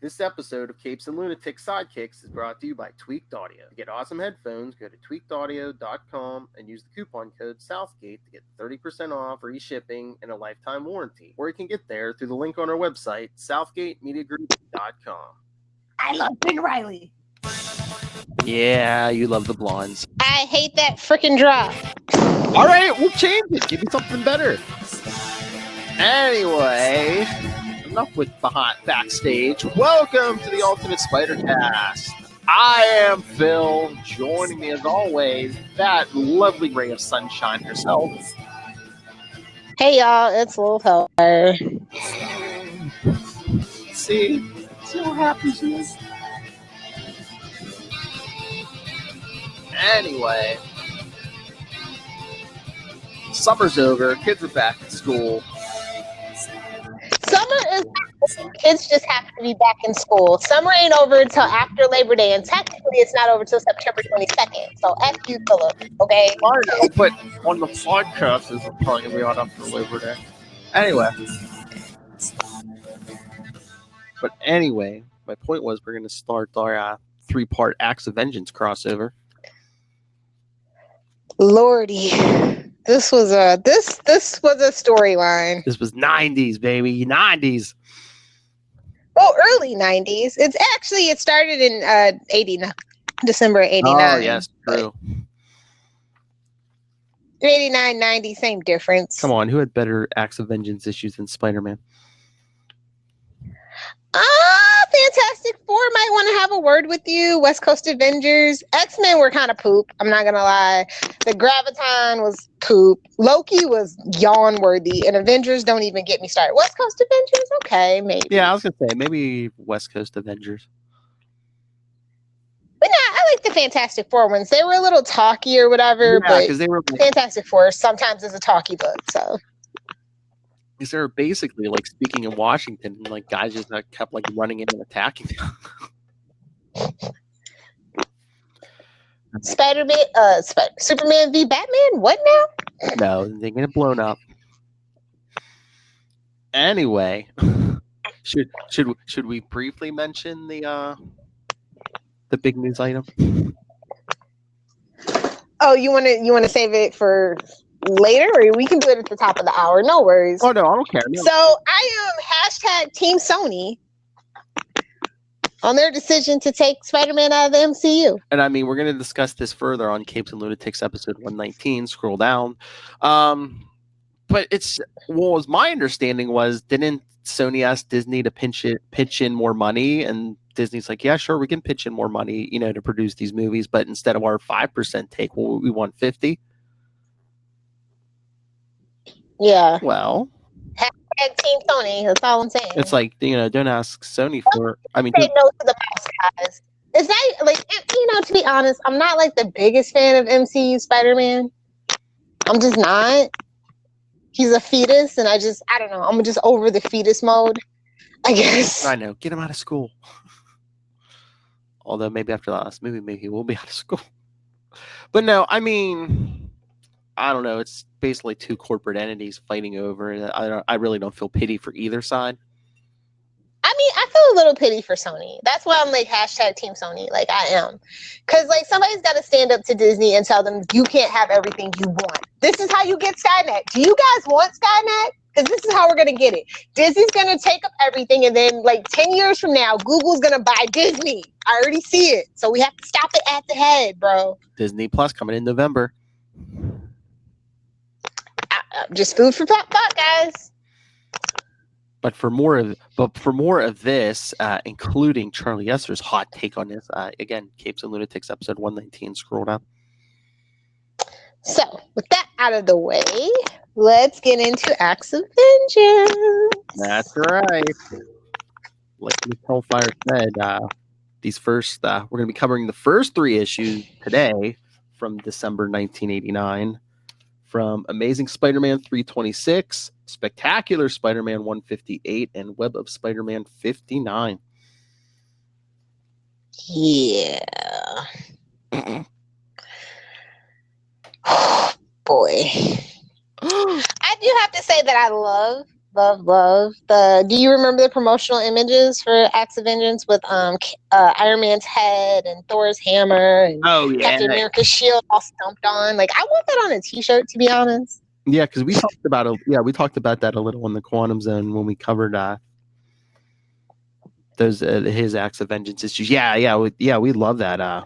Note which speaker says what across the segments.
Speaker 1: This episode of Capes and Lunatics Sidekicks is brought to you by Tweaked Audio. To get awesome headphones, go to tweakedaudio.com and use the coupon code Southgate to get 30% off, free shipping, and a lifetime warranty. Or you can get there through the link on our website, southgatemediagroup.com.
Speaker 2: I love Ben Riley.
Speaker 1: Yeah, you love the blondes.
Speaker 2: I hate that freaking drop.
Speaker 1: All right, we'll change it. Give me something better. Anyway, enough with the hot backstage. Welcome to the Ultimate Spider Cast. I am Phil. Joining me as always, that lovely ray of sunshine herself.
Speaker 2: Hey y'all, it's Lilith Hellfire.
Speaker 1: See how happy she is. Anyway, summer's over. Kids are back at school.
Speaker 2: Summer is kids just have to be back in school. Summer ain't over until after Labor Day, and technically it's not over until September 22nd. So F you, Philip, okay?
Speaker 1: I know, but on the podcast is probably going to be on after Labor Day. Anyway, my point was we're going to start our three-part Acts of Vengeance crossover.
Speaker 2: Lordy, this was a storyline.
Speaker 1: This was 90s, baby, 90s.
Speaker 2: Well, early 90s. It started in 89, December 89.
Speaker 1: Oh, yes, true.
Speaker 2: 89, 90, same difference.
Speaker 1: Come on, who had better Acts of Vengeance issues than Spider-Man?
Speaker 2: Fantastic Four might want to have a word with you. West Coast Avengers. X-Men were kind of poop. I'm not going to lie. The Graviton was poop. Loki was yawn-worthy. And Avengers, don't even get me started. West Coast Avengers? Okay, maybe.
Speaker 1: Yeah, I was going to say, maybe West Coast Avengers.
Speaker 2: But nah, I like the Fantastic Four ones. They were a little talky or whatever. Yeah, but they were Fantastic Four sometimes is a talky book, so...
Speaker 1: Because they were basically like speaking in Washington, and like guys just kept like running in and attacking them.
Speaker 2: Superman v Batman. What now?
Speaker 1: No, they get blown up. Anyway, should we briefly mention the big news item?
Speaker 2: Oh, you want to save it for later, or we can do it at the top of the hour? No worries.
Speaker 1: Oh no, I don't care. No.
Speaker 2: So I am Team Sony on their decision to take Spider-Man out of the MCU.
Speaker 1: And I mean, we're going to discuss this further on Capes and Lunatics episode 119. Scroll down. But as my understanding was, didn't Sony ask Disney to pitch in more money, and Disney's like, yeah, sure, we can pitch in more money, to produce these movies, but instead of our 5% take, we want 50%.
Speaker 2: Yeah.
Speaker 1: Well,
Speaker 2: hashtag Team Sony. That's all I'm saying.
Speaker 1: It's like, don't ask Sony for. I mean,
Speaker 2: say no to the mouse guys. It's not like, to be honest, I'm not like the biggest fan of MCU Spider-Man. I'm just not. He's a fetus, and I don't know. I'm just over the fetus mode, I guess.
Speaker 1: I know. Get him out of school. Although maybe after the last movie, maybe he will be out of school. But no, I mean, I don't know. It's basically two corporate entities fighting over it. I really don't feel pity for either side.
Speaker 2: I mean, I feel a little pity for Sony. That's why I'm like hashtag Team Sony. Like I am. Because like somebody's got to stand up to Disney and tell them you can't have everything you want. This is how you get Skynet. Do you guys want Skynet? Because this is how we're going to get it. Disney's going to take up everything, and then like 10 years from now, Google's going to buy Disney. I already see it. So we have to stop it at the head, bro.
Speaker 1: Disney Plus coming in November.
Speaker 2: Just food for thought, guys.
Speaker 1: But for more of this, including Charlie Esser's hot take on this, again, Capes and Lunatics episode 119. Scroll down.
Speaker 2: So, with that out of the way, let's get into Acts of Vengeance.
Speaker 1: That's right. Like Miss Hellfire said, we're going to be covering the first three issues today from December 1989. From Amazing Spider-Man 326, Spectacular Spider-Man 158, and Web of Spider-Man 59.
Speaker 2: Yeah. Oh, boy. I do have to say that I love Love. Do you remember the promotional images for Acts of Vengeance with Iron Man's head and Thor's hammer and
Speaker 1: Oh yeah,
Speaker 2: Captain America's shield all stumped on? Like, I want that on a T-shirt, to be honest.
Speaker 1: yeah, because we talked about that a little in the Quantum Zone when we covered those his Acts of Vengeance issues. We love that.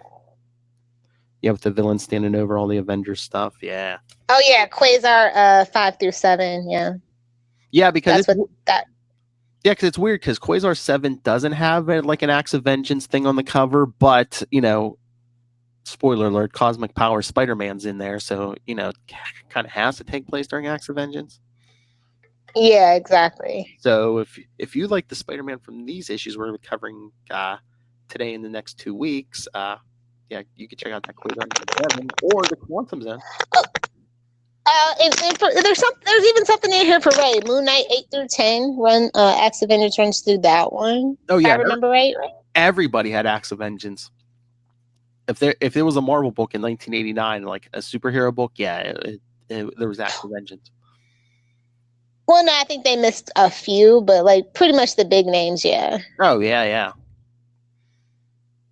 Speaker 1: With the villain standing over all the Avengers stuff. Yeah.
Speaker 2: Oh yeah, Quasar 5 through 7. Yeah.
Speaker 1: Yeah, because
Speaker 2: that's what that.
Speaker 1: Yeah, because it's weird because Quasar 7 doesn't have like an Acts of Vengeance thing on the cover, but spoiler alert, Cosmic Power Spider-Man's in there, so kind of has to take place during Acts of Vengeance.
Speaker 2: Yeah, exactly.
Speaker 1: So if you like the Spider-Man from these issues we're covering today in the next 2 weeks, you can check out that Quasar 7 or the Quantum Zone.
Speaker 2: There's even something in here for Ray. Moon Knight 8 through 10 run. Acts of Vengeance runs through that one.
Speaker 1: Oh yeah,
Speaker 2: if I remember right.
Speaker 1: Everybody had Acts of Vengeance. If it was a Marvel book in 1989, like a superhero book, there was Acts of Vengeance.
Speaker 2: Well, no, I think they missed a few, but like pretty much the big names, yeah.
Speaker 1: Oh yeah.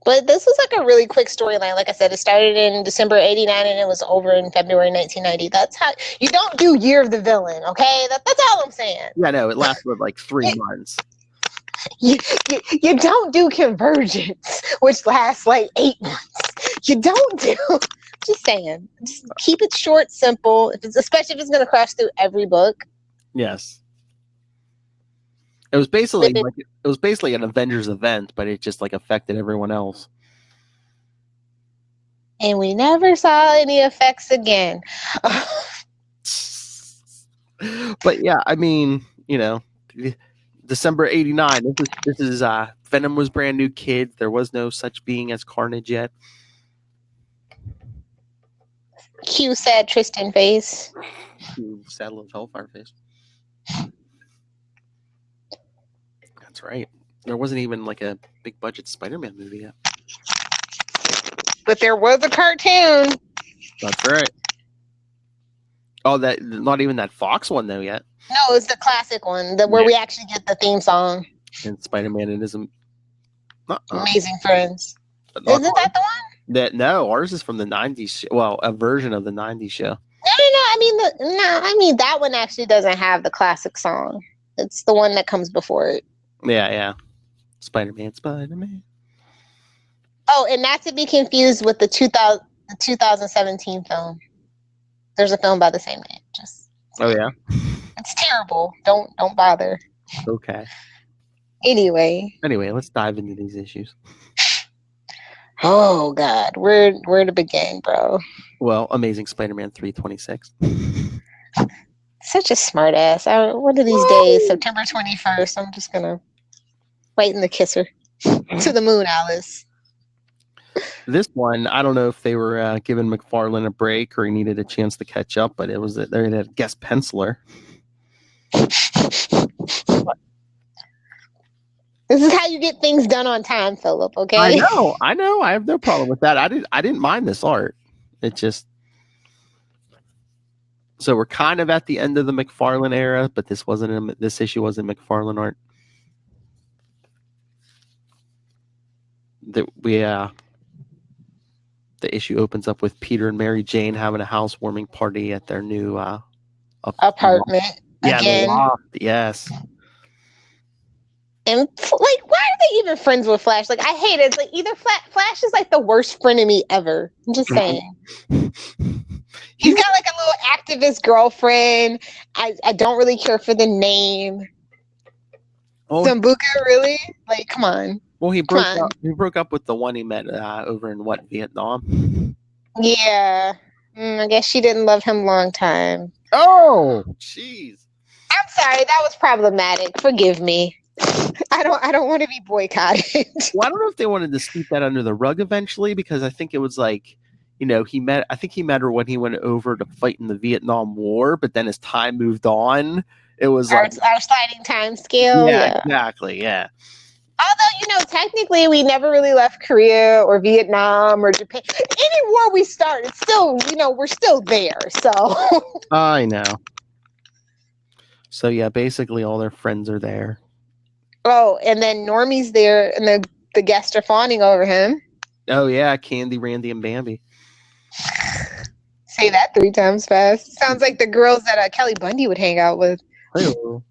Speaker 2: But this was like a really quick storyline. Like I said, it started in December 89 and it was over in February 1990. That's how you don't do Year of the Villain, okay? That's all I'm saying.
Speaker 1: Yeah, no, it lasted like 3 months.
Speaker 2: You don't do Convergence, which lasts like 8 months. You don't do. Just saying. Just keep it short, simple. Especially if it's going to crash through every book.
Speaker 1: Yes. It was basically an Avengers event, but it just like affected everyone else.
Speaker 2: And we never saw any effects again.
Speaker 1: But yeah, I mean, December 89. This is Venom was brand new kid. There was no such being as Carnage yet.
Speaker 2: Cue sad Tristan face.
Speaker 1: Cue sad Lilith Hellfire face. That's right. There wasn't even like a big budget Spider-Man movie yet.
Speaker 2: But there was a cartoon.
Speaker 1: That's right. Oh, that not even that Fox one though yet.
Speaker 2: No, it's the classic one, where we actually get the theme song.
Speaker 1: And Spider-Man and his
Speaker 2: Amazing Friends. Isn't that the one?
Speaker 1: No, ours is from the 90s. Well, a version of the 90s show.
Speaker 2: No. I mean that one actually doesn't have the classic song. It's the one that comes before it.
Speaker 1: Yeah. Spider-Man.
Speaker 2: Oh, and not to be confused with the 2017 film. There's a film by the same name.
Speaker 1: Oh yeah.
Speaker 2: It's terrible. Don't bother.
Speaker 1: Okay.
Speaker 2: Anyway,
Speaker 1: let's dive into these issues.
Speaker 2: Oh God, where to begin, bro?
Speaker 1: Well, Amazing Spider-Man 326.
Speaker 2: Such a smart ass. One of these days, September 21st, I'm just gonna wait in the kisser to the moon, Alice.
Speaker 1: This one, I don't know if they were giving McFarlane a break or he needed a chance to catch up, but it was they had a guest penciler.
Speaker 2: This is how you get things done on time, Philip. Okay.
Speaker 1: I know. I have no problem with that. I didn't mind this art. It just so we're kind of at the end of the McFarlane era, but this issue wasn't McFarlane art. The issue opens up with Peter and Mary Jane having a housewarming party at their new
Speaker 2: apartment. Again.
Speaker 1: Loft, yes.
Speaker 2: And like, why are they even friends with Flash? Like, I hate it. It's like either Flash is like the worst frenemy ever. I'm just saying. He's got like a little activist girlfriend. I don't really care for the name. Oh. Zambuca, really? Like, come on.
Speaker 1: Well, he broke up with the one he met over in Vietnam.
Speaker 2: Yeah. I guess she didn't love him long time.
Speaker 1: Oh, jeez.
Speaker 2: I'm sorry, that was problematic. Forgive me. I don't want to be boycotted.
Speaker 1: Well, I don't know if they wanted to sweep that under the rug eventually, because I think it was like, he met her when he went over to fight in the Vietnam War, but then as time moved on, it was
Speaker 2: our sliding time scale.
Speaker 1: Yeah, exactly. Yeah.
Speaker 2: Although, technically we never really left Korea or Vietnam or Japan. Any war we start, it's still, we're still there. So
Speaker 1: I know. So yeah, basically all their friends are there.
Speaker 2: Oh, and then Normie's there, and the guests are fawning over him.
Speaker 1: Oh yeah, Candy, Randy, and Bambi.
Speaker 2: Say that 3 times fast. Sounds like the girls that Kelly Bundy would hang out with.
Speaker 1: Hello.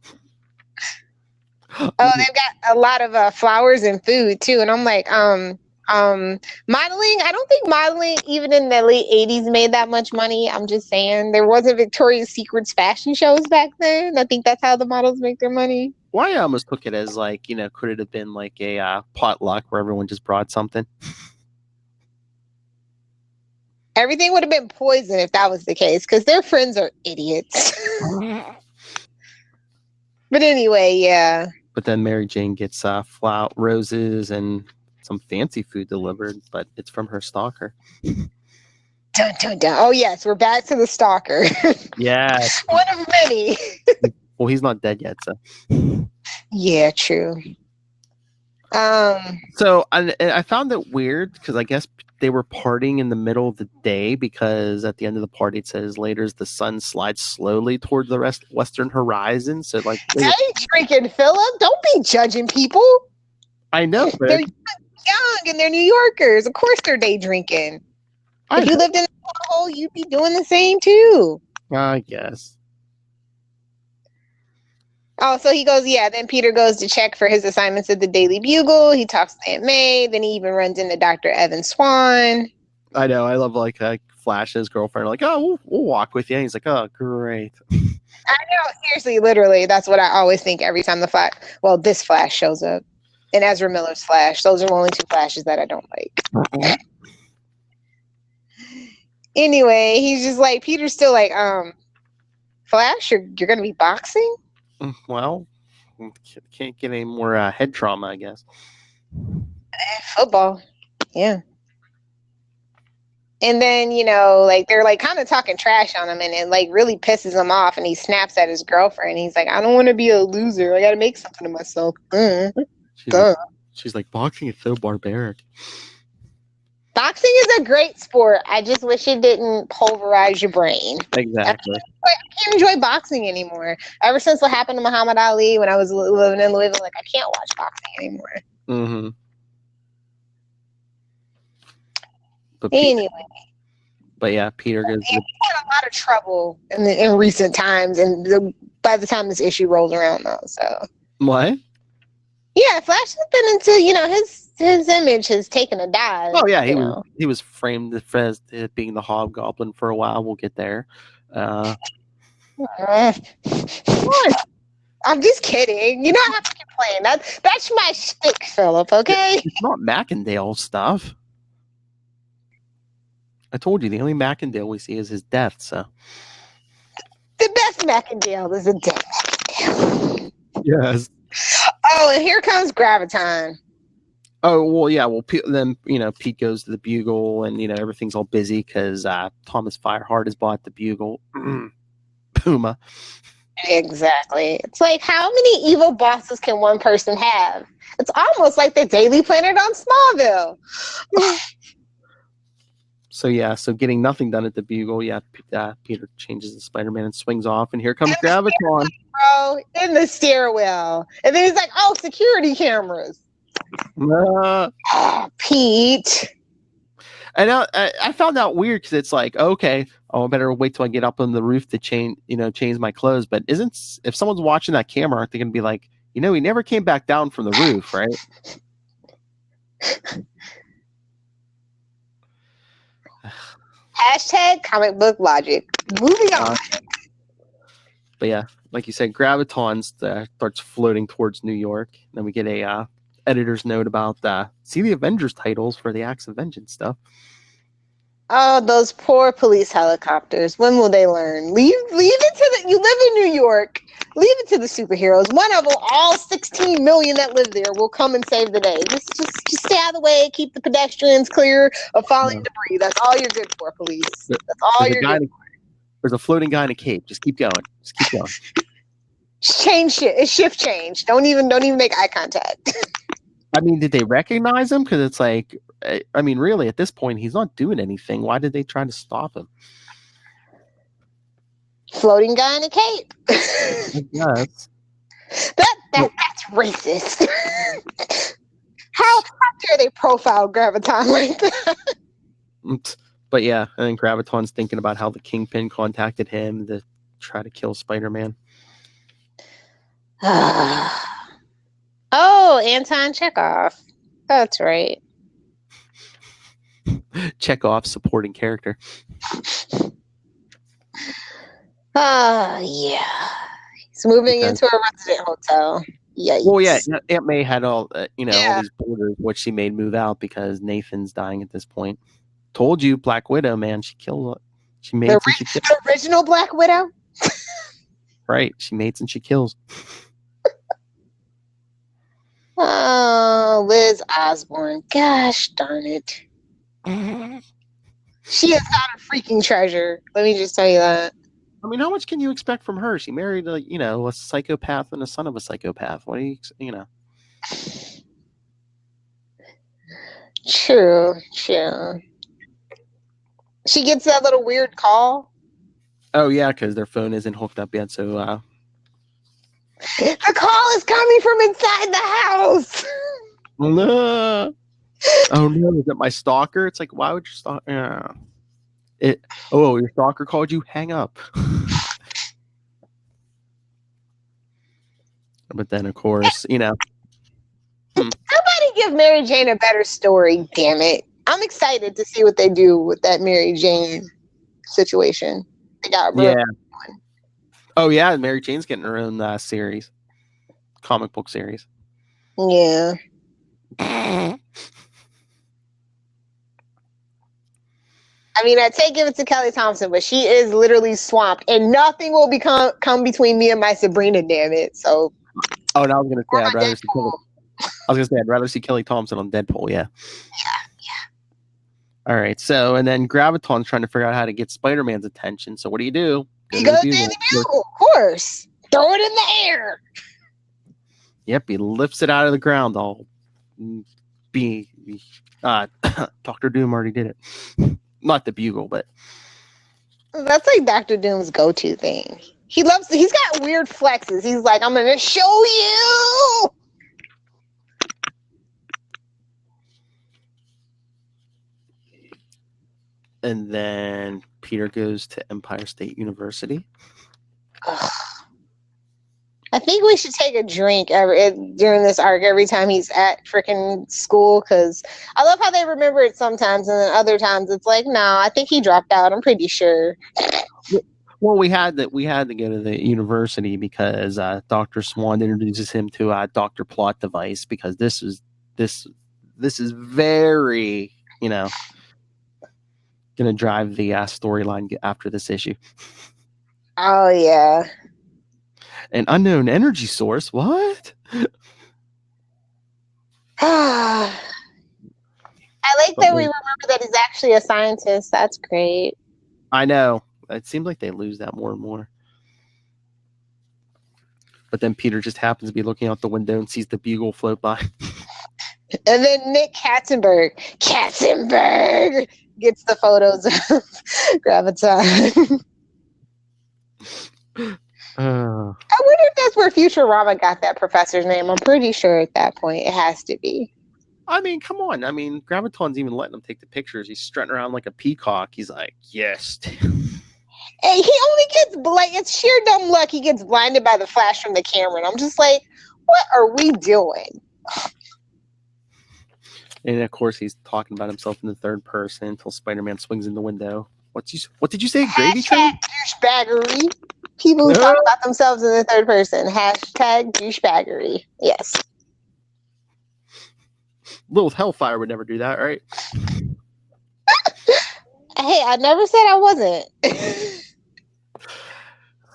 Speaker 2: Oh, they've got a lot of flowers and food too, and I'm like, modeling. I don't think modeling, even in the late '80s, made that much money. I'm just saying there wasn't Victoria's Secret's fashion shows back then. I think that's how the models make their money.
Speaker 1: Well, I almost took it as like, could it have been like a potluck where everyone just brought something?
Speaker 2: Everything would have been poison if that was the case, because their friends are idiots. But anyway, yeah.
Speaker 1: But then Mary Jane gets roses and some fancy food delivered, but it's from her stalker.
Speaker 2: Dun, dun, dun. Oh yes, we're back to the stalker.
Speaker 1: Yes.
Speaker 2: One of many.
Speaker 1: Well, he's not dead yet, so.
Speaker 2: Yeah, true.
Speaker 1: So I found it weird because I guess they were partying in the middle of the day, because at the end of the party it says later as the sun slides slowly towards the western horizon. So like,
Speaker 2: they ain't drinking, Philip. Don't be judging people.
Speaker 1: I know, but
Speaker 2: they're young and they're New Yorkers. Of course, they're day drinking. If you lived in a hole, you'd be doing the same too.
Speaker 1: I guess.
Speaker 2: Oh, so he goes, yeah, then Peter goes to check for his assignments at the Daily Bugle. He talks to Aunt May. Then he even runs into Dr. Evan Swan.
Speaker 1: I know. I love like Flash and his girlfriend are like, oh, we'll walk with you. And he's like, oh, great.
Speaker 2: I know. Seriously, literally. That's what I always think every time this Flash shows up. And Ezra Miller's Flash. Those are the only 2 Flashes that I don't like. Anyway, he's just like, Peter's still like, Flash, you're going to be boxing?
Speaker 1: Well, can't get any more head trauma, I guess.
Speaker 2: Football. Yeah. And then, like they're like kind of talking trash on him, and it like really pisses him off, and he snaps at his girlfriend. He's like, I don't want to be a loser. I got to make something of myself. She's
Speaker 1: like, boxing is so barbaric.
Speaker 2: Boxing is a great sport. I just wish it didn't pulverize your brain.
Speaker 1: Exactly.
Speaker 2: I can't enjoy boxing anymore. Ever since what happened to Muhammad Ali when I was living in Louisville, like I can't watch boxing anymore.
Speaker 1: Mm-hmm. But yeah, Peter goes.
Speaker 2: He had a lot of trouble in recent times, and by the time this issue rolls around, though. So
Speaker 1: what?
Speaker 2: Yeah, Flash has been into his image has taken a dive.
Speaker 1: Oh yeah, he was framed as being the Hobgoblin for a while. We'll get there.
Speaker 2: What? I'm just kidding. You don't have to complain. That's my shtick, Philip. Okay.
Speaker 1: It's not Macendale stuff. I told you the only Macendale we see is his death. So
Speaker 2: the best Macendale is a dead Macendale.
Speaker 1: Yes.
Speaker 2: Oh, and here comes Graviton.
Speaker 1: Oh, well, yeah. Well, then, Pete goes to the Bugle, and, everything's all busy because Thomas Fireheart has bought the Bugle. Puma.
Speaker 2: Exactly. It's like, how many evil bosses can one person have? It's almost like the Daily Planet on Smallville.
Speaker 1: So getting nothing done at the Bugle. Yeah, Peter changes the Spider-Man and swings off, and here comes Graviton.
Speaker 2: In the stairwell. And then he's like, oh, security cameras. Pete.
Speaker 1: And I found that weird because it's like, okay, I better wait till I get up on the roof to change my clothes. But if someone's watching that camera, aren't they going to be like, he never came back down from the roof, right?
Speaker 2: Hashtag comic book logic. Moving on.
Speaker 1: But yeah, like you said, Graviton starts floating towards New York. Then we get a editor's note about see the Avengers titles for the Acts of Vengeance stuff.
Speaker 2: Oh, those poor police helicopters. When will they learn? Leave it to you live in New York. Leave it to the superheroes. One of them, all 16 million that live there, will come and save the day. Just stay out of the way. Keep the pedestrians clear of falling debris. That's all you're good for, police. That's all you're good for.
Speaker 1: There's a floating guy in a cape. Just keep going.
Speaker 2: Change shit. It's shift change. Don't even make eye contact.
Speaker 1: I mean, did they recognize him? Because it's like, I mean, really, at this point, he's not doing anything. Why did they try to stop him?
Speaker 2: Floating guy in a cape.
Speaker 1: Yes.
Speaker 2: That's racist. How dare they profile Graviton like that?
Speaker 1: But yeah, and then Graviton's thinking about how the Kingpin contacted him to try to kill Spider-Man.
Speaker 2: Oh, Anton Chekhov. That's right.
Speaker 1: Chekhov supporting character.
Speaker 2: Yeah. He's moving into a resident hotel. Yikes.
Speaker 1: Well, yeah, Aunt May had all all these borders, which she made move out because Nathan's dying at this point. Told you, Black Widow, man, she killed. She mates and she kills.
Speaker 2: The original Black Widow.
Speaker 1: Right, she mates and she kills.
Speaker 2: Oh, Liz Osborne. Gosh darn it. She is not a freaking treasure. Let me just tell you that.
Speaker 1: I mean, how much can you expect from her? She married a psychopath and a son of a psychopath. What do you know?
Speaker 2: True. She gets that little weird call.
Speaker 1: Oh yeah, because their phone isn't hooked up yet. So
Speaker 2: the call is coming from inside the house.
Speaker 1: No. Oh no, is it my stalker? It's like, why would you stalk? Your stalker called you? Hang up. But then, of course,
Speaker 2: Somebody give Mary Jane a better story, damn it. I'm excited to see what they do with that Mary Jane situation. They got
Speaker 1: yeah. Oh yeah, Mary Jane's getting her own series, comic book series.
Speaker 2: Yeah. I mean, I take it to Kelly Thompson, but she is literally swamped, and nothing will come between me and my Sabrina. Damn it! So.
Speaker 1: Oh, no, I was gonna say I'd rather see Kelly Thompson on Deadpool. Yeah. All right. So, and then Graviton's trying to figure out how to get Spider-Man's attention. So, what do?
Speaker 2: He goes in the bugle, of course. Throw it in the air.
Speaker 1: Yep, he lifts it out of the ground. Dr. Doom already did it. Not the bugle, but
Speaker 2: that's like Dr. Doom's go-to thing. He's got weird flexes. He's like, I'm gonna show you.
Speaker 1: And then Peter goes to Empire State University.
Speaker 2: Ugh. I think we should take a drink during this arc every time he's at freaking school, because I love how they remember it sometimes, and then other times it's like, no, I think he dropped out. I'm pretty sure.
Speaker 1: Well, we had to go to the university because Dr. Swan introduces him to Dr. Plot Device, because this is very going to drive the storyline after this issue.
Speaker 2: Oh yeah.
Speaker 1: An unknown energy source. What?
Speaker 2: I like that we remember that he's actually a scientist. That's great.
Speaker 1: I know. It seems like they lose that more and more. But then Peter just happens to be looking out the window and sees the bugle float by.
Speaker 2: And then Nick Katzenberg gets the photos of Graviton. I wonder if that's where Futurama got that professor's name. I'm pretty sure at that point it has to be.
Speaker 1: I mean, come on. I mean, Graviton's even letting him take the pictures. He's strutting around like a peacock. He's like, yes.
Speaker 2: And he only gets it's sheer dumb luck he gets blinded by the flash from the camera. And I'm just like, what are we doing?
Speaker 1: And of course, he's talking about himself in the third person until Spider-Man swings in the window. What did you say? Gravy train?
Speaker 2: Douchebaggery. People who talk about themselves in the third person. Hashtag douchebaggery. Yes.
Speaker 1: Lilith Hellfire would never do that, right?
Speaker 2: Hey, I never said I wasn't.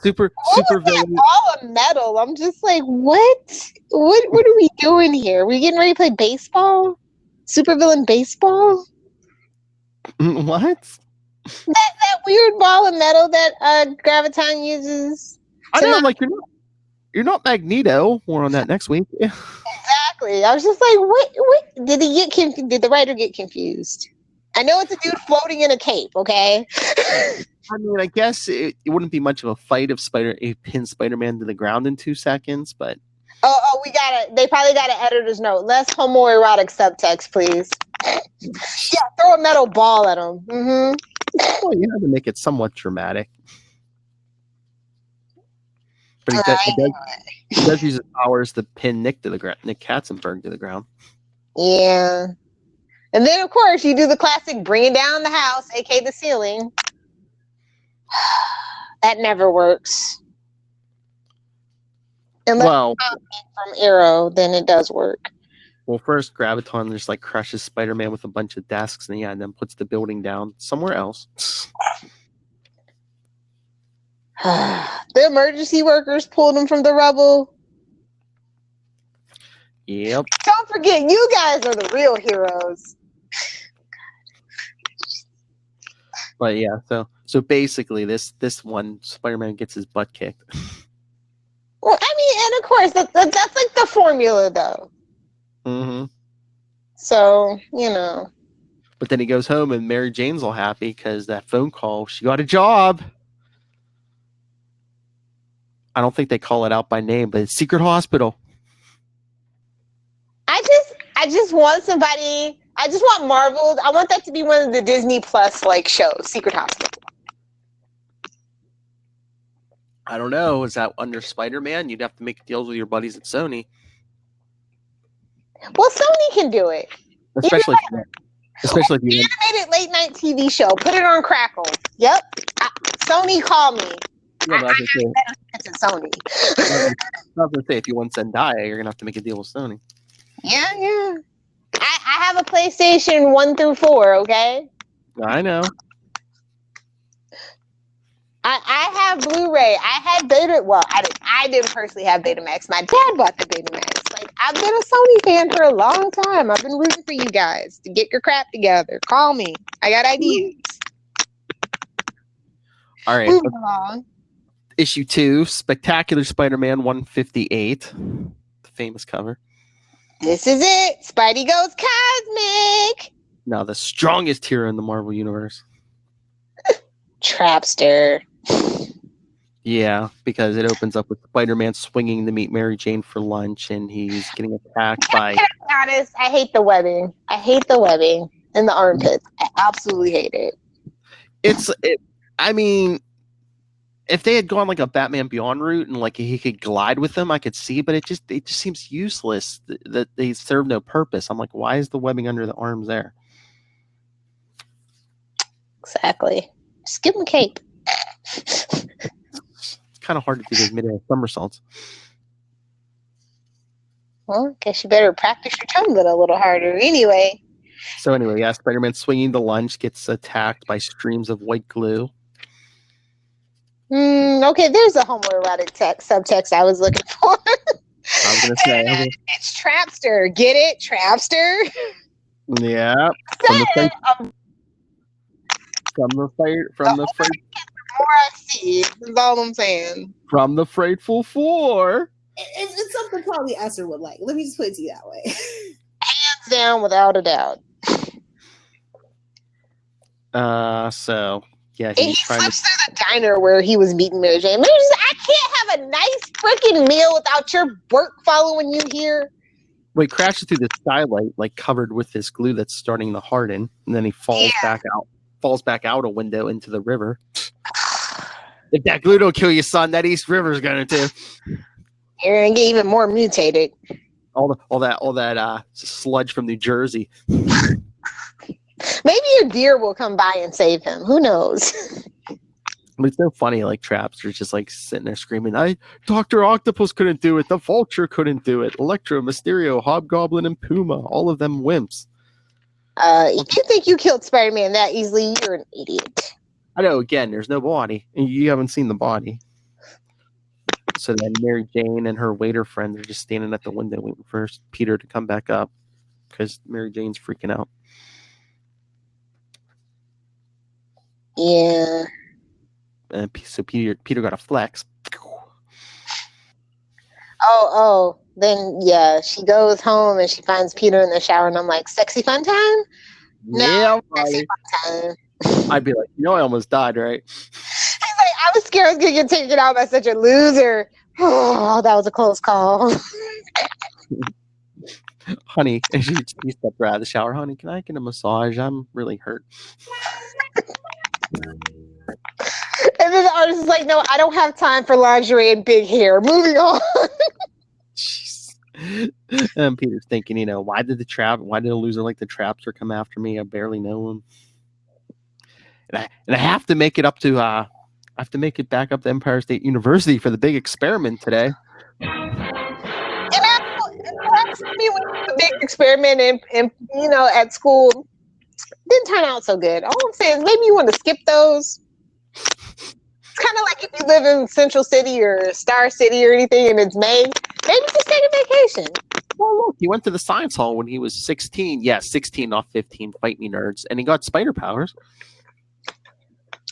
Speaker 1: super villain.
Speaker 2: Ball of metal. I'm just like, what? What are we doing here? We getting ready to play baseball? Super villain baseball?
Speaker 1: What?
Speaker 2: That weird ball of metal that Graviton uses.
Speaker 1: I know, like you're not Magneto. More on that next week.
Speaker 2: Exactly. I was just like, what? Did the writer get confused? I know it's a dude floating in a cape. Okay.
Speaker 1: I mean, I guess it wouldn't be much of a fight if it pinned Spider-Man to the ground in 2 seconds, but
Speaker 2: They probably got an editor's note. Less homoerotic subtext, please. Yeah, throw a metal ball at him. Mm-hmm.
Speaker 1: well, you have to make it somewhat dramatic. But he does use his powers to pin Nick Katzenberg to the ground.
Speaker 2: Yeah. And then, of course, you do the classic bringing down the house, aka the ceiling. That never works. Unless from Arrow, then it does work.
Speaker 1: Well, first, Graviton just like crushes Spider-Man with a bunch of desks, and then puts the building down somewhere else.
Speaker 2: The emergency workers pulled him from the rubble.
Speaker 1: Yep.
Speaker 2: Don't forget, you guys are the real heroes.
Speaker 1: But yeah, so basically, this one Spider-Man gets his butt kicked.
Speaker 2: Well, I mean, and of course, that's like the formula, though.
Speaker 1: Mm-hmm.
Speaker 2: So,
Speaker 1: But then he goes home, and Mary Jane's all happy because that phone call, she got a job. I don't think they call it out by name, but it's Secret Hospital.
Speaker 2: I just want somebody. I just want Marvel. I want that to be one of the Disney Plus shows, Secret Hospital.
Speaker 1: I don't know. Is that under Spider-Man? You'd have to make deals with your buddies at Sony.
Speaker 2: Well, Sony can do it.
Speaker 1: Especially if you
Speaker 2: animated late night TV show. Put it on Crackle. Yep. Sony, call me.
Speaker 1: Yeah, I
Speaker 2: it's Sony.
Speaker 1: was going to say, if you want Zendaya, you're going to have to make a deal with Sony.
Speaker 2: Yeah. I have a PlayStation 1 through 4, okay?
Speaker 1: I know.
Speaker 2: I have Blu-ray. I had Beta. Well, I didn't personally have Betamax. My dad bought the Betamax. I've been a Sony fan for a long time. I've been rooting for you guys to get your crap together. Call me. I got ideas.
Speaker 1: All right.
Speaker 2: Moving along.
Speaker 1: Issue 2, Spectacular Spider-Man 158. The famous cover.
Speaker 2: This is it. Spidey goes cosmic.
Speaker 1: Now the strongest hero in the Marvel Universe.
Speaker 2: Trapster.
Speaker 1: Yeah, because it opens up with Spider-Man swinging to meet Mary Jane for lunch, and he's getting attacked by...
Speaker 2: To be honest, I hate the webbing. I hate the webbing in the armpits. I absolutely hate it.
Speaker 1: I mean, if they had gone a Batman Beyond route and he could glide with them, I could see, but it just seems useless that they serve no purpose. I'm like, why is the webbing under the arms there?
Speaker 2: Exactly. Just give him a cape.
Speaker 1: It's kind of hard to do those mid-air somersaults.
Speaker 2: Well, I guess you better practice your tongue a little harder. Anyway,
Speaker 1: yeah, Spider-Man swinging the lunch gets attacked by streams of white glue.
Speaker 2: Okay, there's a homoerotic subtext I was looking for.
Speaker 1: I was going to say.
Speaker 2: It's Trapster. Get it? Trapster?
Speaker 1: Yeah. From the
Speaker 2: more I see, that's all I'm saying.
Speaker 1: From the Frightful Four.
Speaker 3: It's something probably Esther would like. Let me just put it to you that way.
Speaker 2: Hands down, without a doubt.
Speaker 1: So yeah,
Speaker 2: he slips through the diner where he was meeting Mary Jane. I can't have a nice freaking meal without your work following you here.
Speaker 1: Well, he crashes through the skylight, covered with this glue that's starting to harden, and then he falls back out a window into the river. If that glue don't kill you, son, that East River's gonna too.
Speaker 2: You're gonna get even more mutated.
Speaker 1: All that sludge from New Jersey.
Speaker 2: Maybe your deer will come by and save him. Who knows?
Speaker 1: But it's so funny, Trapster's just sitting there screaming, Dr. Octopus couldn't do it, the Vulture couldn't do it, Electro, Mysterio, Hobgoblin, and Puma, all of them wimps.
Speaker 2: If you think you killed Spider-Man that easily, you're an idiot.
Speaker 1: I know, again, there's no body. You haven't seen the body. So then Mary Jane and her waiter friends are just standing at the window waiting for Peter to come back up because Mary Jane's freaking out.
Speaker 2: Yeah.
Speaker 1: And so Peter got a flex.
Speaker 2: Then yeah, she goes home and she finds Peter in the shower, and I'm like, sexy fun time? No,
Speaker 1: Yeah,
Speaker 2: sexy fun time.
Speaker 1: I'd be like, I almost died, right?
Speaker 2: He's like, I was scared I was gonna get taken out by such a loser. Oh, that was a close call.
Speaker 1: Honey, and she stepped right out of the shower. Honey, can I get a massage? I'm really hurt.
Speaker 2: And then the artist is like, no, I don't have time for lingerie and big hair. Moving on.
Speaker 1: Jeez. And Peter's thinking, why did a loser like the Trapster come after me? I barely know him. And I have to make it up to I have to make it back up to Empire State University for the big experiment today.
Speaker 2: That's me when the big experiment and at school didn't turn out so good. All I'm saying is maybe you want to skip those. It's kind of like if you live in Central City or Star City or anything and it's May, maybe just take a vacation.
Speaker 1: Well, look, he went to the science hall when he was 16. Yeah, 16, not 15. Fight me, nerds. And he got spider powers.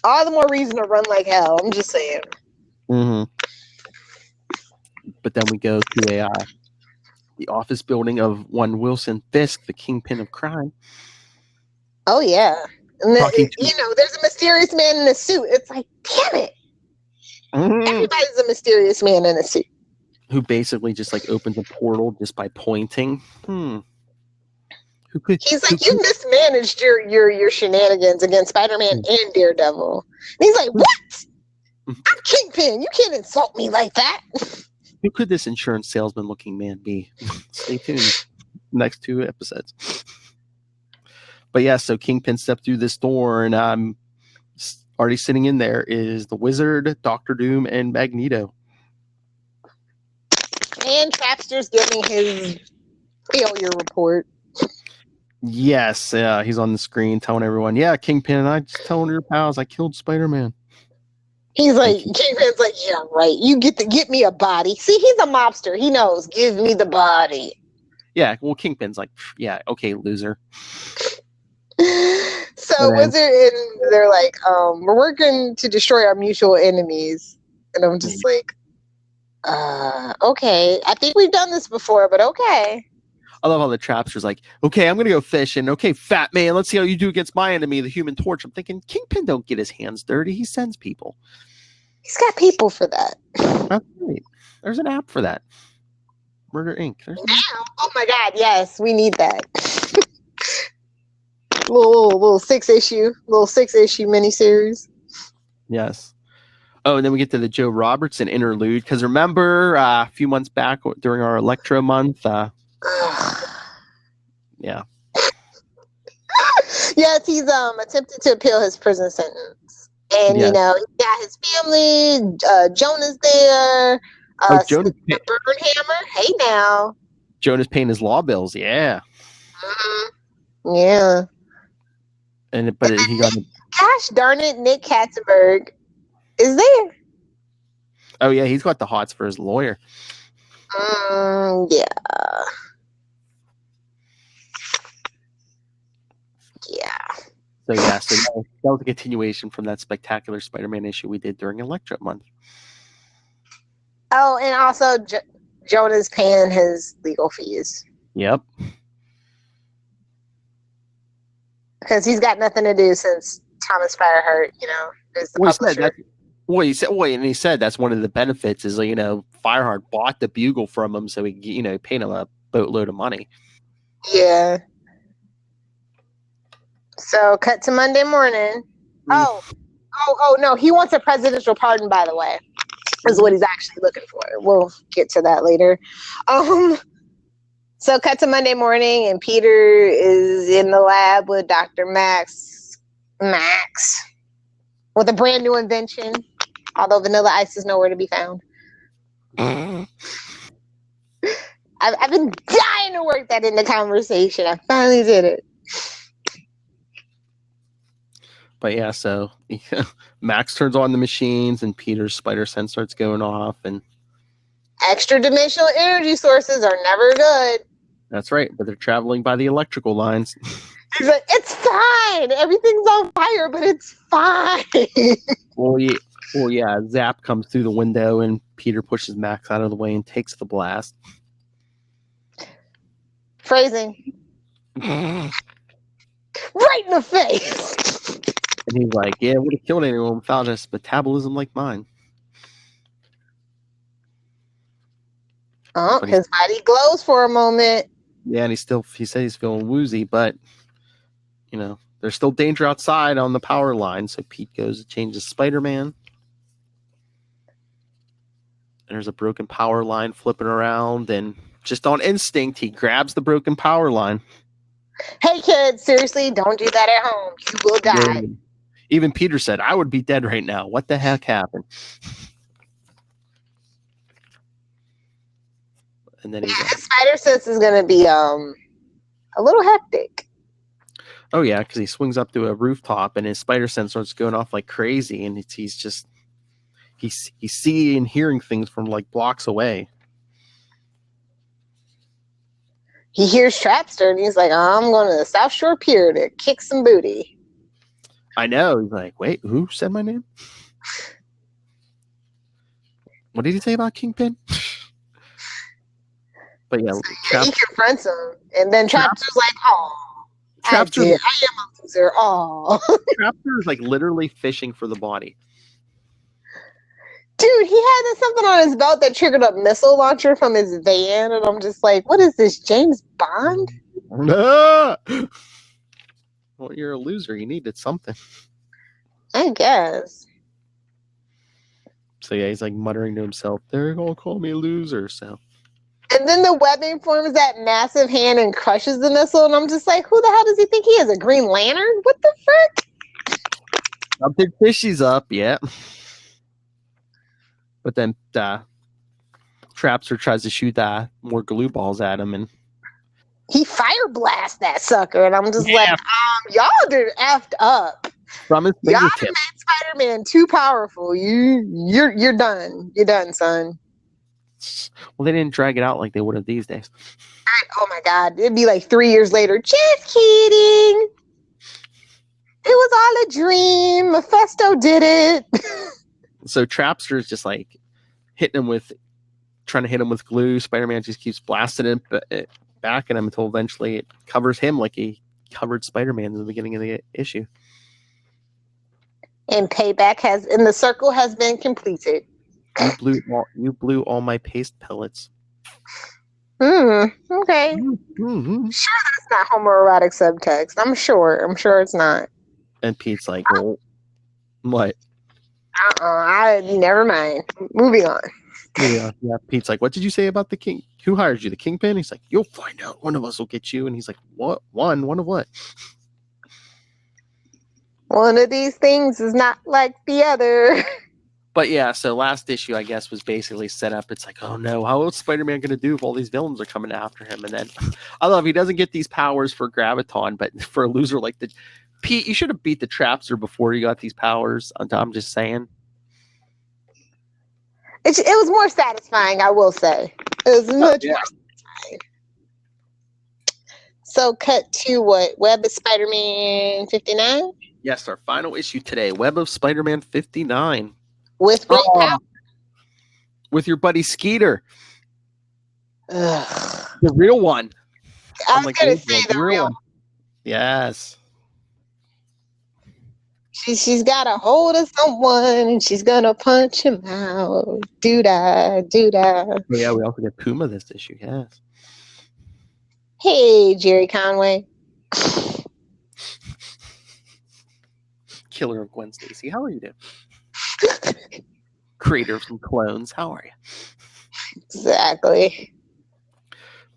Speaker 2: All the more reason to run like hell. I'm just saying.
Speaker 1: Mm-hmm. But then we go to the office building of one Wilson Fisk, the kingpin of crime.
Speaker 2: Oh, yeah. And there's a mysterious man in a suit. It's like, damn it. Mm-hmm. Everybody's a mysterious man in a suit.
Speaker 1: Who basically just opens a portal just by pointing.
Speaker 2: He's like, you mismanaged your shenanigans against Spider-Man and Daredevil. And he's like, what? I'm Kingpin. You can't insult me like that.
Speaker 1: Who could this insurance salesman looking man be? Stay tuned. Next 2 episodes. But yeah, so Kingpin stepped through this door, and already sitting in there is the Wizard, Doctor Doom, and Magneto.
Speaker 2: And Trapster's giving his failure report.
Speaker 1: Yes, he's on the screen telling everyone, yeah, Kingpin, I just telling your pals I killed Spider-Man.
Speaker 2: He's like, Kingpin's like, yeah, right. You get me a body. See, he's a mobster. He knows. Give me the body.
Speaker 1: Yeah, well, Kingpin's like, yeah, okay, loser.
Speaker 2: So Wizard and they're like, we're working to destroy our mutual enemies. And I'm just like, okay. I think we've done this before, but okay.
Speaker 1: I love how the Trapster's like, okay, I'm going to go fishing. Okay, fat man, let's see how you do against my enemy, the Human Torch. I'm thinking, Kingpin don't get his hands dirty. He sends people.
Speaker 2: He's got people for that.
Speaker 1: That's right. There's an app for that. Murder Inc.
Speaker 2: Oh my God, yes, we need that. little 6-issue miniseries.
Speaker 1: Yes. Oh, and then we get to the Joe Robertson interlude. Because remember, a few months back during our Electro month, yeah.
Speaker 2: Yes, he's attempted to appeal his prison sentence, and he got his family. Jonah's there.
Speaker 1: Jonah's
Speaker 2: Burnhammer. Hey now.
Speaker 1: Jonah's paying his law bills. Yeah.
Speaker 2: Mm-hmm. Yeah.
Speaker 1: He got.
Speaker 2: Gosh darn it, Nick Katzenberg is there.
Speaker 1: Oh yeah, he's got the hots for his lawyer.
Speaker 2: Yeah. Yeah.
Speaker 1: So that was a continuation from that spectacular Spider-Man issue we did during Electro month.
Speaker 2: Oh, and also Jonah's paying his legal fees.
Speaker 1: Yep.
Speaker 2: Because he's got nothing to do since Thomas Fireheart, is the publisher.
Speaker 1: He said that's one of the benefits is, Fireheart bought the Bugle from him, so he, paid him a boatload of money.
Speaker 2: Yeah. So, cut to Monday morning. Oh, no, he wants a presidential pardon, by the way, is what he's actually looking for. We'll get to that later. So, cut to Monday morning, and Peter is in the lab with Dr. Max, with a brand new invention, although Vanilla Ice is nowhere to be found. I've been dying to work that into conversation. I finally did it.
Speaker 1: But yeah, so Max turns on the machines, and Peter's spider sense starts going off, and
Speaker 2: extra dimensional energy sources are never good.
Speaker 1: That's right, but they're traveling by the electrical lines.
Speaker 2: He's like, it's fine. Everything's on fire, but it's fine.
Speaker 1: Well, yeah. Zap comes through the window, and Peter pushes Max out of the way and takes the blast.
Speaker 2: Phrasing. Right in the face.
Speaker 1: And he's like, yeah, would have killed anyone without a metabolism like mine.
Speaker 2: Oh, his body glows for a moment.
Speaker 1: Yeah, and he said he's feeling woozy, but there's still danger outside on the power line. So Pete goes to change his Spider-Man. And there's a broken power line flipping around, and just on instinct, he grabs the broken power line.
Speaker 2: Hey kids, seriously, don't do that at home. You will die.
Speaker 1: Yeah. Even Peter said, I would be dead right now. What the heck happened? And then
Speaker 2: his spider sense is going to be a little hectic.
Speaker 1: Oh yeah, because he swings up to a rooftop and his spider sense starts going off like crazy, and he's seeing and hearing things from like blocks away.
Speaker 2: He hears Trapster and he's like, I'm going to the South Shore Pier to kick some booty.
Speaker 1: I know. He's like, wait, who said my name? What did he say about Kingpin? But yeah,
Speaker 2: he confronts him, and then Trapster's like, "Oh, I am a loser." Oh,
Speaker 1: Trapster is like literally fishing for the body.
Speaker 2: Dude, he had something on his belt that triggered a missile launcher from his van, and I'm just like, "What is this, James Bond?"
Speaker 1: Well, you're a loser. You needed something,
Speaker 2: I guess.
Speaker 1: So yeah, he's like muttering to himself, "They're gonna call me a loser." So.
Speaker 2: And then the webbing forms that massive hand and crushes the missile. And I'm just like, who the hell does he think he is? A Green Lantern? What the frick?
Speaker 1: Something fishy's up, yeah. But then Trapster tries to shoot more glue balls at him. And
Speaker 2: he fire blasts that sucker. And I'm just like, y'all did effed up.
Speaker 1: From his
Speaker 2: y'all
Speaker 1: fingertip.
Speaker 2: made Spider-Man too powerful. You're done. You're done, son.
Speaker 1: Well, they didn't drag it out like they would have these days.
Speaker 2: Oh my God. It'd be like 3 years later. Just kidding. It was all a dream. Mephisto did it.
Speaker 1: So Trapster is just like trying to hit him with glue. Spider-Man just keeps blasting it back at him until eventually it covers him like he covered Spider-Man in the beginning of the issue.
Speaker 2: And the circle has been completed.
Speaker 1: You blew all my paste pellets.
Speaker 2: Okay.
Speaker 1: Mm-hmm.
Speaker 2: Sure, that's not homoerotic subtext. I'm sure it's not.
Speaker 1: And Pete's like, well, what?
Speaker 2: Never mind. Moving on.
Speaker 1: Yeah. Pete's like, what did you say about the king? Who hired you? The Kingpin? He's like, you'll find out. One of us will get you. And he's like, what? One of what?
Speaker 2: One of these things is not like the other.
Speaker 1: But yeah, so last issue, I guess, was basically set up. It's like, oh no, how is Spider-Man going to do if all these villains are coming after him? And then, I love he doesn't get these powers for Graviton, but for a loser like Pete, you should have beat the Trapster before you got these powers. I'm just saying.
Speaker 2: It was more satisfying, I will say. It was much more satisfying. So, cut to what? Web of Spider-Man 59?
Speaker 1: Yes, our final issue today, Web of Spider-Man 59.
Speaker 2: With great power.
Speaker 1: With your buddy Skeeter.
Speaker 2: Ugh.
Speaker 1: The real one.
Speaker 2: I was going to say the real one.
Speaker 1: Yes.
Speaker 2: She's got a hold of someone and she's going to punch him out. Doo-dah, doo-dah.
Speaker 1: Oh, yeah, we also get Puma this issue, yes.
Speaker 2: Hey, Jerry Conway.
Speaker 1: Killer of Gwen Stacy. How are you doing? Creator of some clones. How are you?
Speaker 2: Exactly.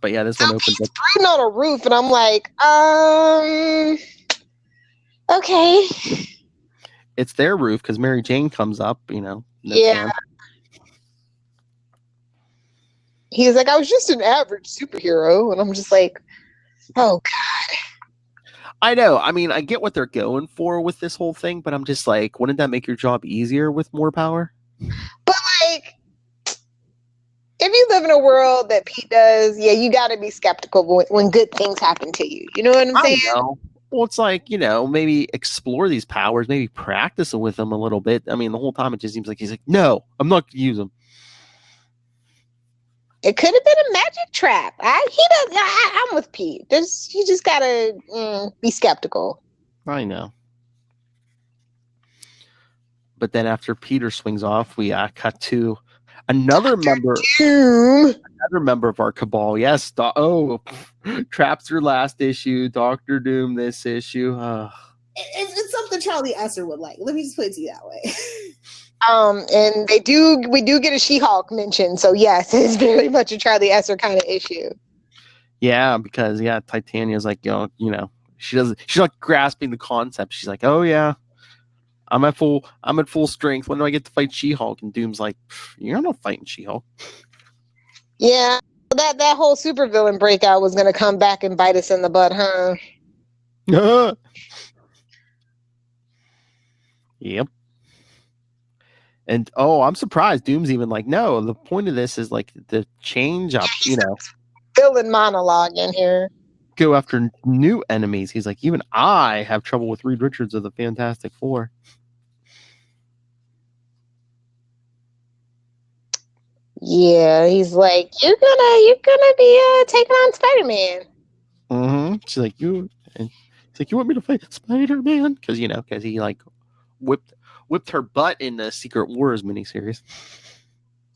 Speaker 1: But yeah, this one opens up.
Speaker 2: Brooding on a roof, and I'm like, okay.
Speaker 1: It's their roof because Mary Jane comes up,
Speaker 2: Yeah. He's like, I was just an average superhero, and I'm just like, oh God.
Speaker 1: I know. I mean, I get what they're going for with this whole thing, but I'm just like, wouldn't that make your job easier with more power?
Speaker 2: But like, if you live in a world that Pete does, yeah, you got to be skeptical when good things happen to you. You know what I'm saying?
Speaker 1: I know. Well, it's like, maybe explore these powers, maybe practice with them a little bit. I mean, the whole time it just seems like he's like, no, I'm not going to use them.
Speaker 2: It could have been a magic trap. I'm with Pete. You just gotta be skeptical.
Speaker 1: I know. But then after Peter swings off, we cut to another member of our cabal. Yes. Traps her last issue. Dr. Doom this issue.
Speaker 3: It's something Charlie Esser would like. Let me just put it to you that way.
Speaker 2: And we do get a She-Hulk mention. So yes, it's very much a Charlie Esser kind of issue.
Speaker 1: Yeah, because Titania's like, she's not grasping the concept. She's like, oh yeah, I'm at full strength. When do I get to fight She-Hulk? And Doom's like, you're not fighting She-Hulk.
Speaker 2: Yeah, that whole supervillain breakout was gonna come back and bite us in the butt, huh?
Speaker 1: Yep. And I'm surprised. Doom's even like, no, the point of this is like the change up,
Speaker 2: Villain monologue in here.
Speaker 1: Go after new enemies. He's like, even I have trouble with Reed Richards of the Fantastic Four.
Speaker 2: Yeah, he's like, you're gonna be taking on Spider-Man.
Speaker 1: Mm-hmm. She's like, you want me to fight Spider-Man? Because he like whipped her butt in the Secret Wars miniseries.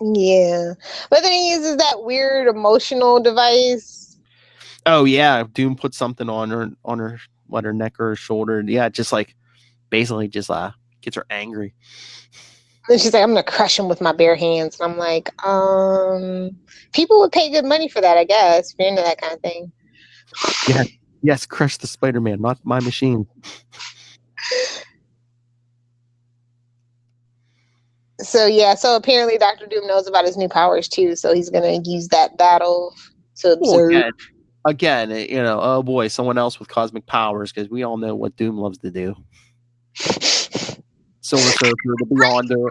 Speaker 2: Yeah, but then he uses that weird emotional device.
Speaker 1: Oh yeah, Doom puts something on her neck or her shoulder. Yeah, just like basically just gets her angry.
Speaker 2: And she's like, I'm gonna crush him with my bare hands. And I'm like, people would pay good money for that, I guess, if you're into that kind of thing.
Speaker 1: Yeah, yes, crush the Spider-Man, not my machine.
Speaker 2: So apparently Dr. Doom knows about his new powers too, so he's gonna use that battle to observe.
Speaker 1: Again, oh boy, someone else with cosmic powers, because we all know what Doom loves to do. Silver Surfer, the Beyonder.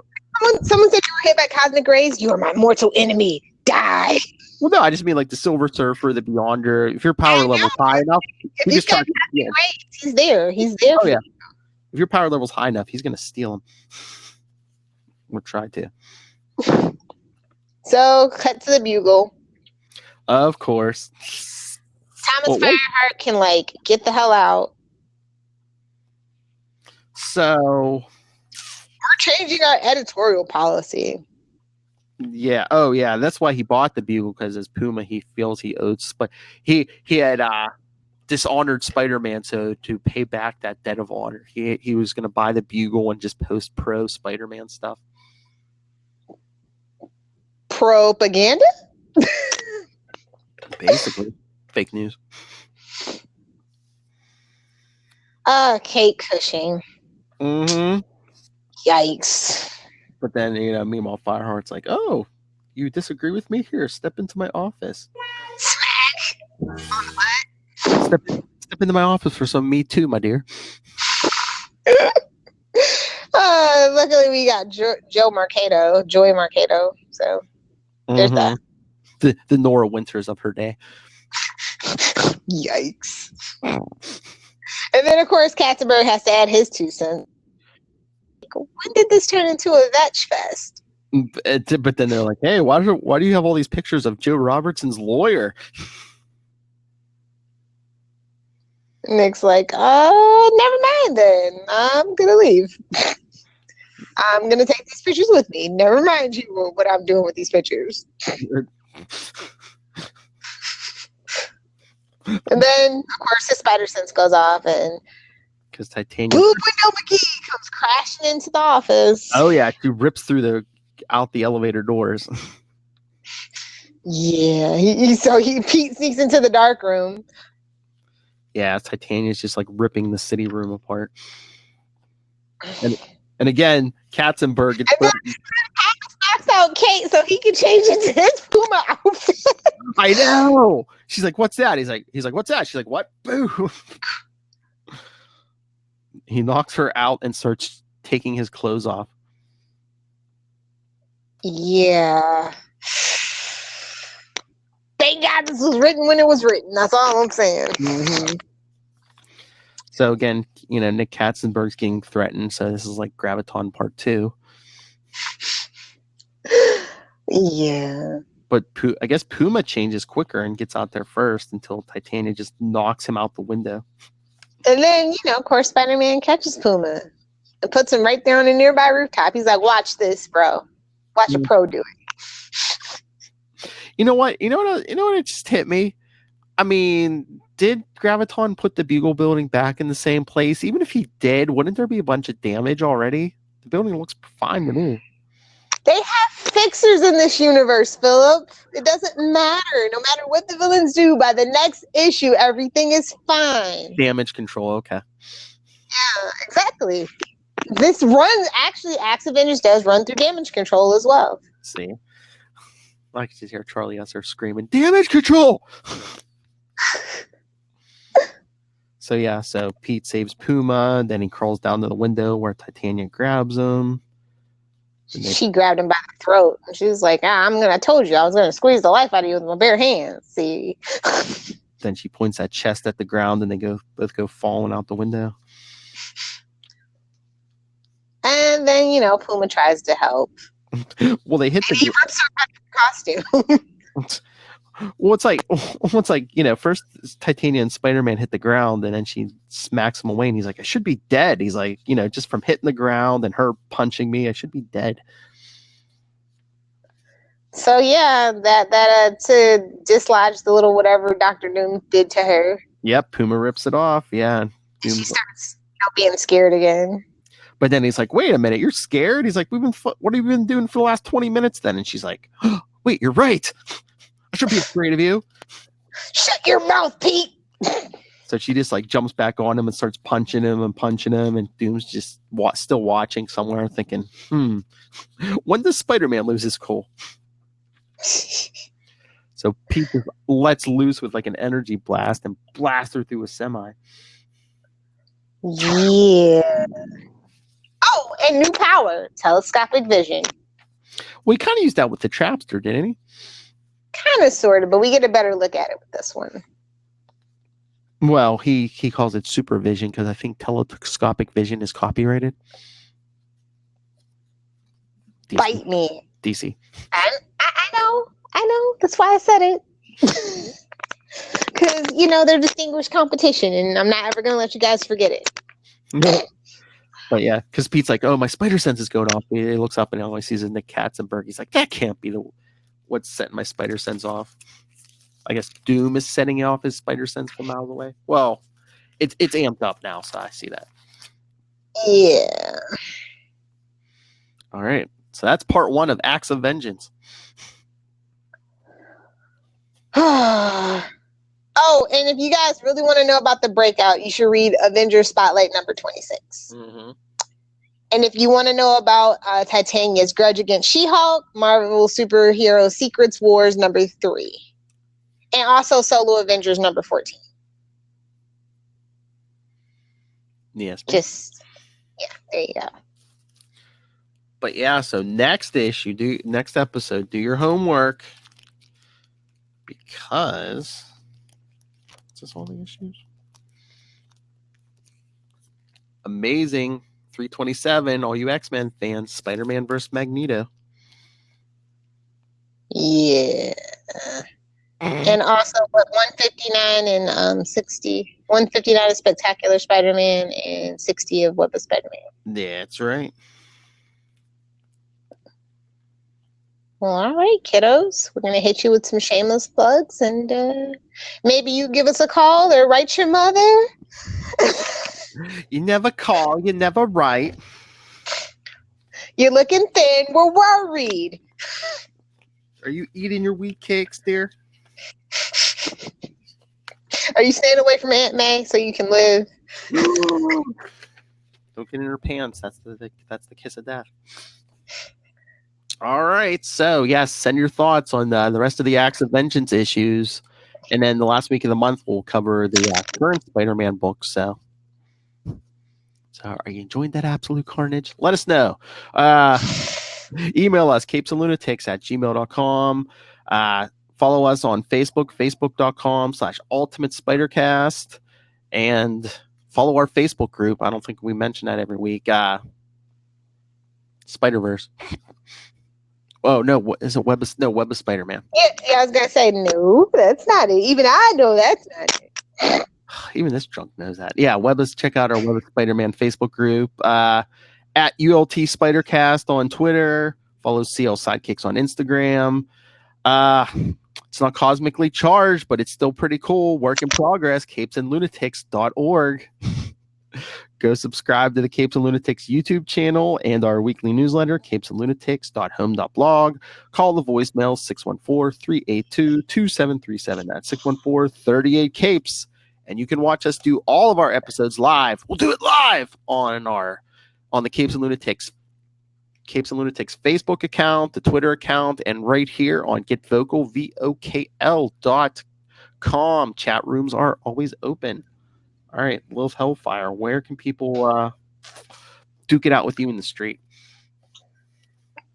Speaker 2: Someone said you were hit by cosmic rays. You are my mortal enemy. Die.
Speaker 1: Well, no, I just mean like the Silver Surfer, the Beyonder. If your power level's high enough,
Speaker 2: if he's got cosmic rays, he's there. He's there.
Speaker 1: Oh yeah. If your power level's high enough, he's gonna steal them. Or try to.
Speaker 2: So, cut to the Bugle.
Speaker 1: Of course.
Speaker 2: Thomas Fireheart can get the hell out.
Speaker 1: So
Speaker 2: we're changing our editorial policy.
Speaker 1: Yeah. Oh yeah. That's why he bought the Bugle, because as Puma, he feels he owes. But he had dishonored Spider-Man, so to pay back that debt of honor, he was going to buy the Bugle and just post pro Spider-Man stuff.
Speaker 2: Propaganda?
Speaker 1: Basically, fake news.
Speaker 2: Kate Cushing.
Speaker 1: Mm-hmm.
Speaker 2: Yikes.
Speaker 1: But then, meanwhile, Fireheart's like, oh, you disagree with me? Here, step into my office.
Speaker 2: Smack. On the butt.
Speaker 1: Step into my office for some Me Too, my dear.
Speaker 2: Luckily, we got Joy Mercado. So there's that.
Speaker 1: The Nora Winters of her day.
Speaker 2: Yikes. And then, of course, Katzenberg has to add his 2 cents. When did this turn into a vetch fest?
Speaker 1: But then they're like, hey, why do you have all these pictures of Joe Robertson's lawyer?
Speaker 2: Nick's like, never mind then. I'm going to leave. I'm going to take these pictures with me. Never mind you what I'm doing with these pictures. And then, of course, his spider sense goes off, and
Speaker 1: because Titanium
Speaker 2: Blue Window McGee comes crashing into the office.
Speaker 1: Oh yeah, she rips through out the elevator doors.
Speaker 2: Yeah, Pete sneaks into the dark room.
Speaker 1: Yeah, Titania's just like ripping the city room apart. And again, Katzenberg gets
Speaker 2: knocks out Kate so he can change into his Puma outfit.
Speaker 1: I know. She's like, "What's that?" He's like, "What's that?" She's like, "What?" Boo. He knocks her out and starts taking his clothes off.
Speaker 2: Yeah. Thank God this was written when it was written. That's all I'm saying.
Speaker 1: Mm-hmm. So again, Nick Katzenberg's getting threatened. So this is like Graviton Part 2.
Speaker 2: Yeah.
Speaker 1: But I guess Puma changes quicker and gets out there first until Titania just knocks him out the window.
Speaker 2: And then, of course, Spider-Man catches Puma. and puts him right there on a nearby rooftop. He's like, watch this, bro. Watch a pro do it.
Speaker 1: You know what? You know what? It just hit me. I mean, did Graviton put the Bugle building back in the same place? Even if he did, wouldn't there be a bunch of damage already? The building looks fine to me.
Speaker 2: They have fixers in this universe, Philip. It doesn't matter. No matter what the villains do, by the next issue, everything is fine.
Speaker 1: Damage control, okay.
Speaker 2: Yeah, exactly. This runs, actually, Axe Avengers does run through damage control as well.
Speaker 1: Let's see. I can just hear Charlie Esser screaming, damage control! So Pete saves Puma, then he crawls down to the window where Titania grabs him.
Speaker 2: She grabbed him by the throat. And she was like, I told you I was going to squeeze the life out of you with my bare hands. See?
Speaker 1: Then she points that chest at the ground and they both go falling out the window.
Speaker 2: And then, Puma tries to help.
Speaker 1: Well, they hit
Speaker 2: and he rips her costume.
Speaker 1: Well, it's like, first Titania and Spider-Man hit the ground and then she smacks him away and he's like, I should be dead. He's like, just from hitting the ground and her punching me, I should be dead. So
Speaker 2: yeah, that to dislodge the little whatever Dr. Doom did to her.
Speaker 1: Yep, Puma rips it off. Yeah.
Speaker 2: And she starts being scared again.
Speaker 1: But then he's like, wait a minute, you're scared? He's like, what have you been doing for the last 20 minutes then? And she's like, oh, wait, you're right. I should be afraid of you.
Speaker 2: Shut your mouth, Pete.
Speaker 1: So she just jumps back on him and starts punching him. And Doom's just still watching somewhere thinking, when does Spider-Man lose his cool? So Pete just lets loose with an energy blast and blasts her through a semi.
Speaker 2: Yeah. Oh, and new power, telescopic vision.
Speaker 1: Well, he kind of used that with the Trapster, didn't he?
Speaker 2: Kind of, sort of, but we get a better look at it with this one.
Speaker 1: Well, he calls it supervision because I think telescopic vision is copyrighted.
Speaker 2: DC. Bite me.
Speaker 1: DC.
Speaker 2: I know. That's why I said it. Because, they're distinguished competition, and I'm not ever going to let you guys forget it.
Speaker 1: But yeah, because Pete's like, oh, my spider sense is going off. He looks up and all he sees is Nick Katzenberg. He's like, that can't be what's setting my spider sense off. I guess Doom is setting off his spider sense from miles away. Well, it's amped up now, so I see that.
Speaker 2: Yeah.
Speaker 1: All right. So that's part 1 of Acts of Vengeance.
Speaker 2: Oh, and if you guys really want to know about the breakout, you should read Avengers Spotlight number 26.
Speaker 1: Mm-hmm.
Speaker 2: And if you want to know about Titania's grudge against She-Hulk, Marvel Superhero Secrets Wars number 3. And also Solo Avengers number 14.
Speaker 1: Yes.
Speaker 2: There you go.
Speaker 1: But yeah, so next episode, do your homework. Because... is this all the issues? Amazing 327, all you X-Men fans, Spider-Man vs. Magneto.
Speaker 2: Yeah. And also 159 and 60. 159 is Spectacular Spider-Man and 60 of Web of Spider-Man.
Speaker 1: Yeah, that's right.
Speaker 2: Well, all right, kiddos. We're going to hit you with some shameless plugs, and maybe you give us a call or write your mother.
Speaker 1: You never call, you never write.
Speaker 2: You're looking thin. We're worried.
Speaker 1: Are you eating your wheat cakes, dear?
Speaker 2: Are you staying away from Aunt May so you can live?
Speaker 1: Don't get in her pants. That's the kiss of death. All right. So, yes, send your thoughts on the rest of the Acts of Vengeance issues. And then the last week of the month, we'll cover the current Spider-Man books. So, are you enjoying that absolute carnage? Let us know. Email us, capesandlunatics@gmail.com. Follow us on Facebook, facebook.com/ultimatespidercast. And follow our Facebook group. I don't think we mention that every week. Spider-Verse. Oh, no. Is it Web of Spider-Man?
Speaker 2: Yeah, I was going to say, no, that's not it. Even I know that's not it.
Speaker 1: Even this drunk knows that. Yeah, check out our Web Spider-Man Facebook group. At ULT Spidercast on Twitter. Follow CL Sidekicks on Instagram. It's not cosmically charged, but it's still pretty cool. Work in progress. capesandlunatics.org. Go subscribe to the Capes and Lunatics YouTube channel and our weekly newsletter, capesandlunatics.home.blog. Call the voicemail 614-382-2737. That's 614-38-CAPES. And you can watch us do all of our episodes live. We'll do it live on the Capes and Lunatics Facebook account, the Twitter account, and right here on GetVocal.com. Chat rooms are always open. All right, Lilith Hellfire, where can people duke it out with you in the street?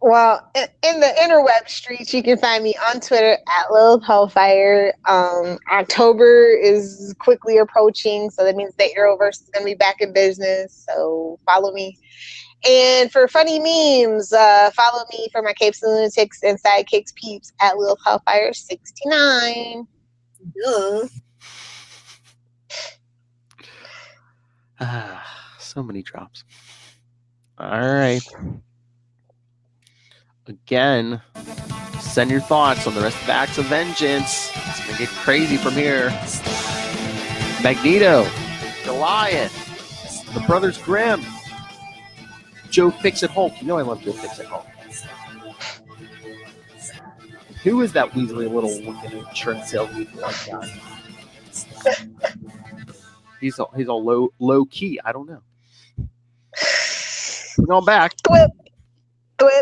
Speaker 2: Well, in the interweb streets, you can find me on Twitter at Lilith Hellfire. October is quickly approaching, so that means the Arrowverse is going to be back in business. So follow me. And for funny memes, follow me for my Capes and Lunatics and Sidekicks peeps at Lilith Hellfire 69.
Speaker 3: Duh.
Speaker 1: So many drops. All right. Again, send your thoughts on the rest of Acts of Vengeance. It's going to get crazy from here. Magneto, Goliath, the Brothers Grimm, Joe Fix-It-Hulk. You know I love Joe Fix-It-Hulk. Who is that weaselly little looking insurance salesman like guy? He's all low key. I don't know. We're going back.